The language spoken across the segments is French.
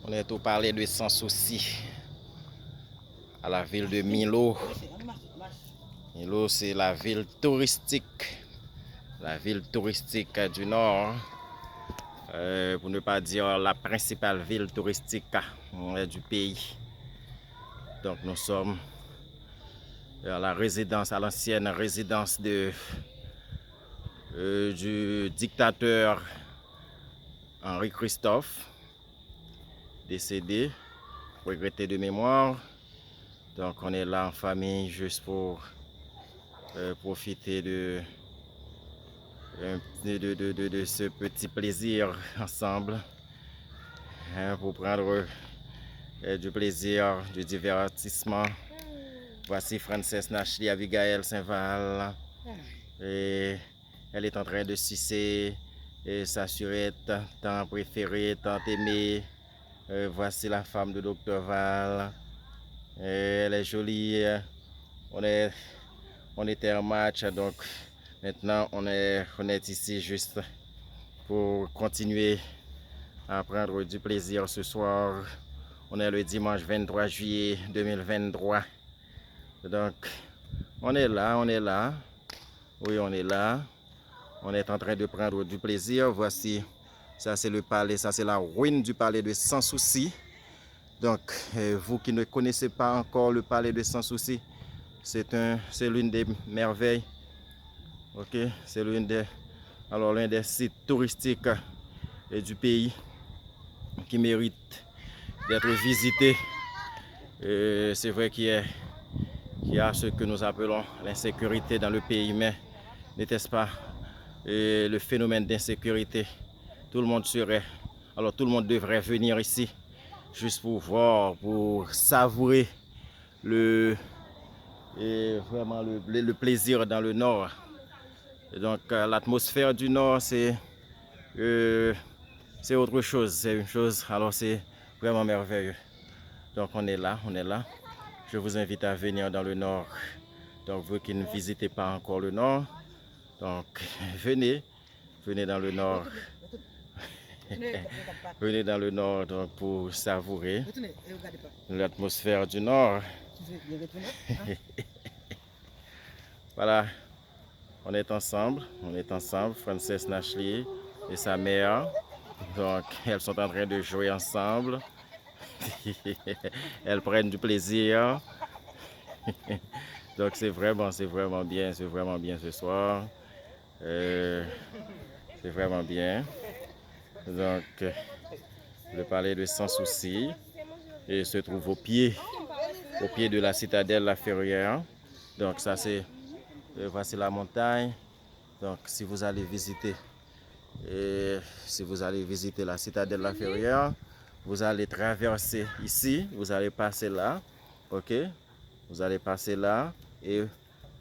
On est au palais de Sans Souci, à la ville de Milo. Milo, c'est la ville touristique du Nord, pour ne pas dire la principale ville touristique du pays. Donc nous sommes à la résidence, à l'ancienne résidence du dictateur Henri Christophe, décédé, regretté de mémoire. Donc on est là en famille juste pour profiter de ce petit plaisir ensemble, pour prendre du plaisir, du divertissement. Voici Frances Nachli Abigail Saint-Val. Et elle est en train de sucer sa surette tant préférée, tant aimée. Voici la femme de Dr Val. Elle est jolie. On était en match, donc maintenant on est ici juste pour continuer à prendre du plaisir ce soir. On est le dimanche 23 juillet 2023. Donc on est là. Oui, on est là. On est en train de prendre du plaisir. Voici, ça c'est le palais, ça c'est la ruine du palais de Sans Souci. Donc, vous qui ne connaissez pas encore le palais de Sans Souci, c'est l'une des merveilles. Ok, c'est l'un des sites touristiques du pays qui mérite d'être visité. C'est vrai qu'il y a ce que nous appelons l'insécurité dans le pays, mais n'était-ce pas le phénomène d'insécurité? Tout le monde devrait venir ici juste pour voir, pour savourer vraiment le plaisir dans le Nord. Et donc l'atmosphère du Nord, c'est autre chose, c'est une chose, alors c'est vraiment merveilleux. Donc on est là. Je vous invite à venir dans le Nord. Donc vous qui ne visitez pas encore le Nord, donc venez dans le Nord. Venez dans le Nord donc, pour savourer l'atmosphère du Nord. Voilà, on est ensemble, Frances Nachli et sa mère. Donc, elles sont en train de jouer ensemble. Elles prennent du plaisir. Donc, c'est vraiment bien ce soir. C'est vraiment bien. Donc, le palais de Sans Souci se trouve au pied de la citadelle La Ferrière. Donc, ça c'est, voici la montagne. Donc, si vous allez visiter la citadelle La Ferrière, vous allez traverser ici, vous allez passer là, ok? Vous allez passer là et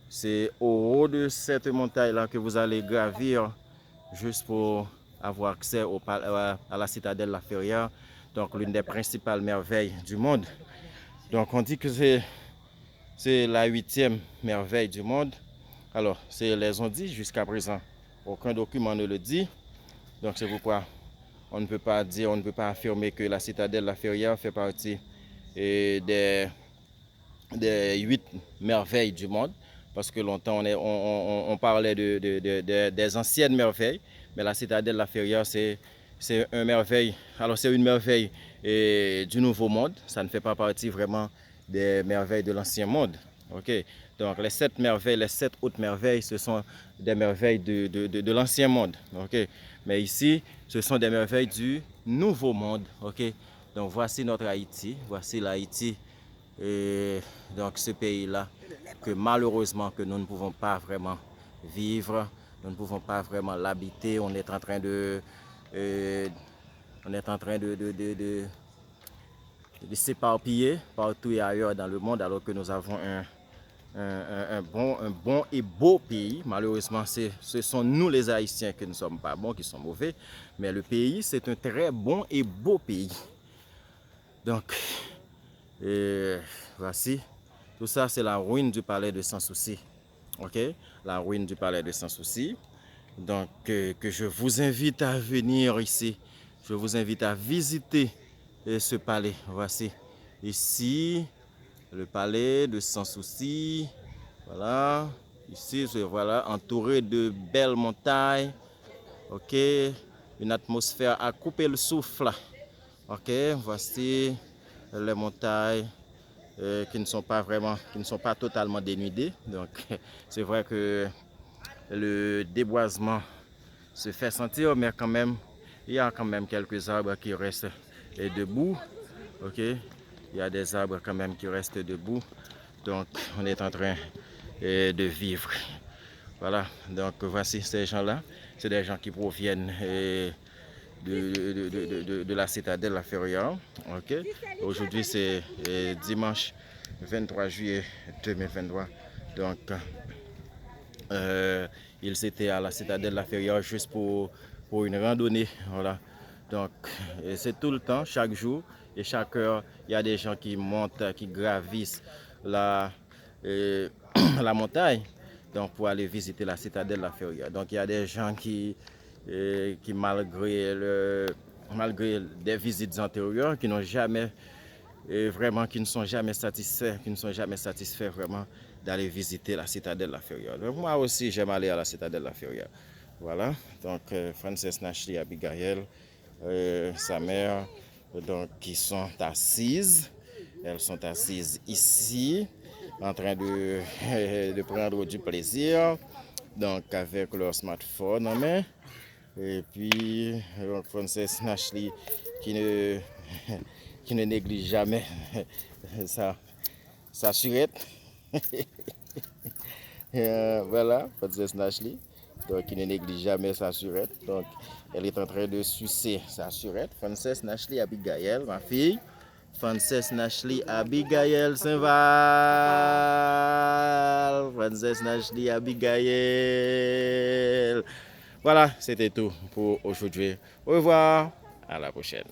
c'est au haut de cette montagne-là que vous allez gravir juste pour avoir accès à la citadelle La Ferrière, donc l'une des principales merveilles du monde. Donc on dit que c'est la 8e merveille du monde. Alors, c'est les on dit jusqu'à présent. Aucun document ne le dit. Donc c'est pourquoi on ne peut pas affirmer que la citadelle La Ferrière fait partie des 8 merveilles du monde. Parce que longtemps on parlait des anciennes merveilles, mais la citadelle La Ferrière c'est une merveille. Alors c'est une merveille du nouveau monde. Ça ne fait pas partie vraiment des merveilles de l'ancien monde. Ok. Donc les 7 merveilles, les 7 autres merveilles, ce sont des merveilles de l'ancien monde. Ok. Mais ici, ce sont des merveilles du nouveau monde. Ok. Donc voici notre Haïti. Voici l'Haïti. Et donc ce pays-là, que malheureusement que nous ne pouvons pas vraiment vivre, nous ne pouvons pas vraiment l'habiter. On est en train de s'éparpiller partout et ailleurs dans le monde, alors que nous avons un bon et beau pays. Malheureusement, ce sont nous les Haïtiens qui ne sommes pas bons, qui sont mauvais. Mais le pays, c'est un très bon et beau pays. Donc, voici, tout ça c'est la ruine du palais de Sans Souci. Ok, la ruine du palais de Sans Souci. Donc, que je vous invite à venir ici. Je vous invite à visiter ce palais. Voici ici le palais de Sans Souci. Voilà, ici, voilà, entouré de belles montagnes. Ok, une atmosphère à couper le souffle. Ok, voici les montagnes qui ne sont pas totalement dénudées. Donc, c'est vrai que le déboisement se fait sentir, mais quand même, il y a quand même quelques arbres qui restent debout. Ok, il y a des arbres quand même qui restent debout. Donc, on est en train de vivre. Voilà, donc voici ces gens-là. C'est des gens qui proviennent de la citadelle La Ferrière. Ok, aujourd'hui c'est dimanche 23 juillet 2023. Donc, ils étaient à la citadelle La Ferrière juste pour une randonnée. Voilà. Donc, c'est tout le temps, chaque jour et chaque heure, il y a des gens qui montent, qui gravissent la montagne, donc pour aller visiter la citadelle La Ferrière. Donc, il y a des gens qui malgré des visites antérieures, qui n'ont jamais qui ne sont jamais satisfaits vraiment d'aller visiter la citadelle La Ferrière. Donc, moi aussi, j'aime aller à la citadelle La Ferrière. Voilà, donc Frances Nashley Abigail, sa mère, donc qui sont assises. Elles sont assises ici, en train de prendre du plaisir, donc avec leur smartphone en main. Et puis, Frances Nashley qui ne, qui ne néglige jamais sa surette. Voilà, Frances Nashley, donc qui ne néglige jamais sa surette. Donc, elle est en train de sucer sa surette. Frances Nashley Abigail, ma fille. Frances Nashley Abigail Saint-Val. Frances Nashley Abigail. Voilà, c'était tout pour aujourd'hui. Au revoir, à la prochaine.